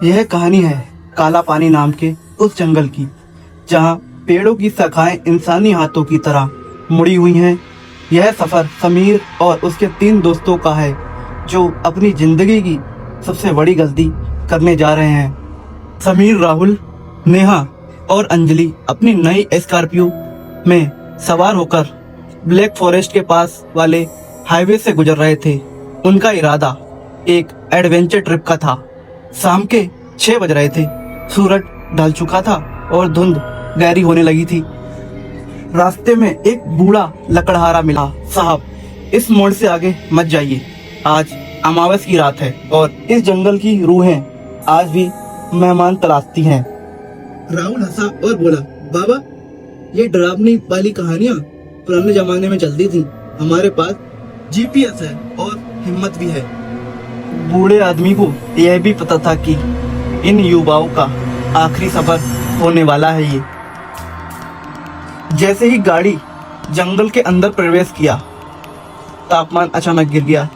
यह कहानी है काला पानी नाम के उस जंगल की, जहाँ पेड़ों की शाखाएं इंसानी हाथों की तरह मुड़ी हुई हैं। यह सफर समीर और उसके 3 दोस्तों का है, जो अपनी जिंदगी की सबसे बड़ी गलती करने जा रहे हैं। समीर, राहुल, नेहा और अंजलि अपनी नई स्कॉर्पियो में सवार होकर ब्लैक फॉरेस्ट के पास वाले हाईवे से गुजर रहे थे। उनका इरादा एक एडवेंचर ट्रिप का था। शाम के 6 बज रहे थे। सूरज ढल चुका था और धुंध गहरी होने लगी थी। रास्ते में एक बूढ़ा लकड़हारा मिला। साहब, इस मोड़ से आगे मत जाइए। आज अमावस की रात है और इस जंगल की रूहें आज भी मेहमान तलाशती हैं। राहुल हंसा और बोला, बाबा, ये डरावनी वाली कहानियाँ पुराने जमाने में चलती थी। हमारे पास जीपीएस है और हिम्मत भी है। बूढ़े आदमी को यह भी पता था कि इन युवाओं का आखिरी सफर होने वाला है। ये जैसे ही गाड़ी जंगल के अंदर प्रवेश किया, तापमान अचानक गिर गया।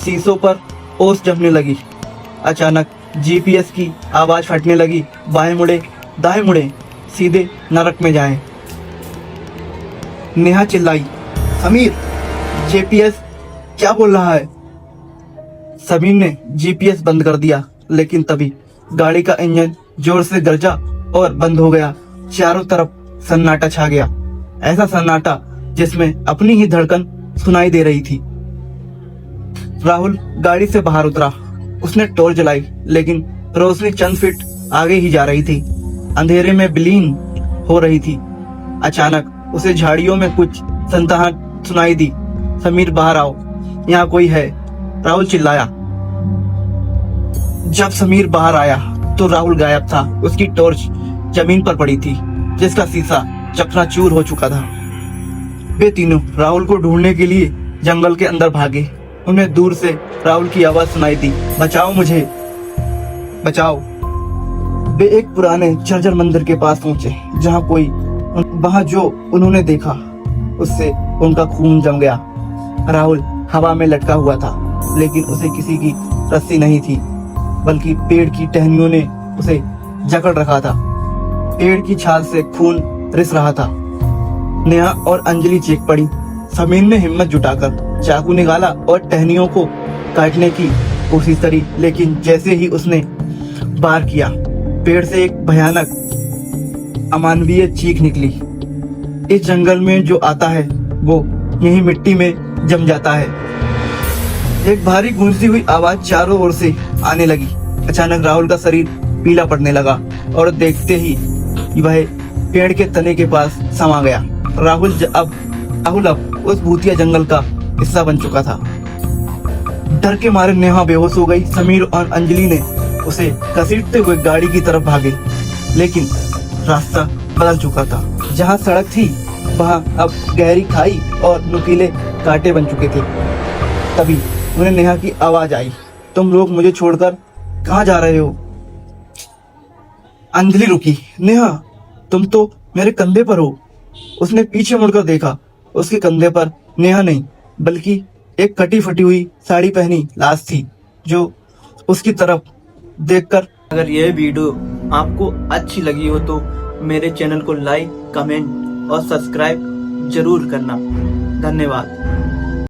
शीशों पर ओस जमने लगी। अचानक जीपीएस की आवाज फटने लगी, बाएं मुड़े, दाएं मुड़े, सीधे नरक में जाएं। नेहा चिल्लाई, समीर, जीपीएस क्या बोल रहा है? समीर ने जीपीएस बंद कर दिया, लेकिन तभी गाड़ी का इंजन जोर से गरजा और बंद हो गया। चारों तरफ सन्नाटा छा गया, ऐसा सन्नाटा जिसमें अपनी ही धड़कन सुनाई दे रही थी। राहुल गाड़ी से बाहर उतरा। उसने टॉर्च जलाई, लेकिन रोशनी चंद फीट आगे ही जा रही थी, अंधेरे में विलीन हो रही थी। अचानक उसे झाड़ियों में कुछ सनसनाहट सुनाई दी। समीर, बाहर आओ, यहाँ कोई है, राहुल चिल्लाया। जब समीर बाहर आया तो राहुल गायब था। उसकी टॉर्च जमीन पर पड़ी थी, जिसका शीशा चकनाचूर हो चुका था। वे तीनों राहुल को ढूंढने के लिए जंगल के अंदर भागे। उन्हें दूर से राहुल की आवाज सुनाई दी, बचाओ मुझे, बचाओ। वे एक पुराने जर्जर मंदिर के पास पहुंचे, वहां जो उन्होंने देखा उससे उनका खून जम गया। राहुल हवा में लटका हुआ था, लेकिन उसे किसी की रस्सी नहीं थी, बल्कि पेड़ की टहनियों ने उसे जकड़ रखा था। पेड़ की छाल से खून रिस रहा था। नेहा और अंजलि चीख पड़ी। समीर ने हिम्मत जुटाकर चाकू निकाला और टहनियों को काटने की कोशिश करी, लेकिन जैसे ही उसने वार किया, पेड़ से एक भयानक अमानवीय चीख निकली। इस जंगल में जो आता है वो यही मिट्टी में जम जाता है। एक भारी गूंजती हुई आवाज चारों ओर से आने लगी। अचानक राहुल का शरीर पीला पड़ने लगा और देखते ही वह पेड़ के तने के पास समा गया। राहुल अब उस भूतिया जंगल का हिस्सा बन चुका था। डर के मारे नेहा बेहोश हो गई। समीर और अंजलि ने उसे घसीटते हुए गाड़ी की तरफ भागे, लेकिन रास्ता बदल चुका था। जहाँ सड़क थी वहाँ अब गहरी खाई और नुकीले कांटे बन चुके थे। तभी उन्हें नेहा की आवाज आई, तुम लोग मुझे छोड़कर कहाँ जा रहे हो? अंजलि रुकी। नेहा, तुम तो मेरे कंधे पर हो। उसने पीछे मुड़कर देखा। उसके कंधे पर नेहा नहीं, बल्कि एक कटी फटी हुई साड़ी पहनी लाश थी, जो उसकी तरफ देखकर। अगर यह वीडियो आपको अच्छी लगी हो तो मेरे चैनल को लाइक, कमेंट और सब्सक्राइब जरूर करना। धन्यवाद।